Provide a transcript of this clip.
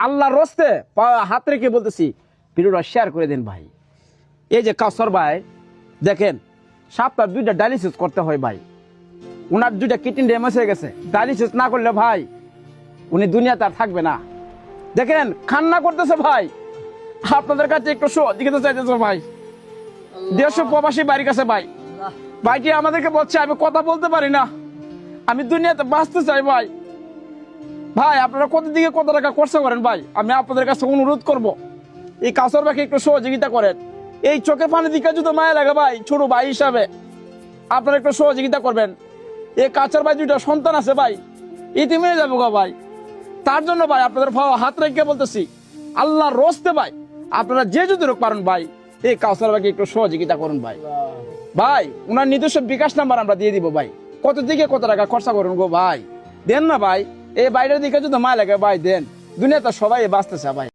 আল্লাহর রস্তে হাত রেখে বলতেছি ভিডিওটা শেয়ার করে দেন ভাই। এই যে কাউসার ভাই দেখেন, সপ্তাহ 2টা ডায়ালিসিস করতে হয় ভাই। উনার 2টা কিডনি ড্যামেজ হয়ে গেছে। ডায়ালিসিস না করলে ভাই উনি দুনিয়াতে আর থাকবে না। দেখেন কান্না করতেছে ভাই। আপনাদের কাছে একটু সহযোগিতা চাইতেছে ভাই। দেশ প্রবাসী বাড়ির কাছে ভাই। ভাইটি আমাদেরকে বলছে আমি কথা বলতে পারি না, আমি দুনিয়াতে বাঁচতে চাই ভাই। ভাই আপনারা কত দিকে কত টাকা খরচা করেন ভাই, আমি আপনাদের কাছে অনুরোধ করব এই কাউসার ভাইকে একটু সহযোগিতা করেন। এই চোখে পানি দিকে যদি মায়া লাগে ভাই, ছোট ভাই হিসাবে আপনারা একটু সহযোগিতা করবেন। এই কাউসার ভাই 2টা সন্তান আছে ভাই, ইতিম হয়ে যাবো গা ভাই। তার জন্য ভাই আপনাদের হাত রেখে বলতেছি আল্লাহর রস্তে ভাই, আপনারা যে যদি রোগ পারেন ভাই এই কাউসার ভাইকে একটু সহযোগিতা করুন ভাই। ভাই উনার নিজস্ব বিকাশ নাম্বার আমরা দিয়ে দিব ভাই। কত দিকে কত টাকা খরচা করুন গো ভাই, দেন না ভাই। এই বাইরের দিকে যদি মায়া লাগে ভাই দেন, দুনিয়াতে সবাই বাঁচতেছে ভাই।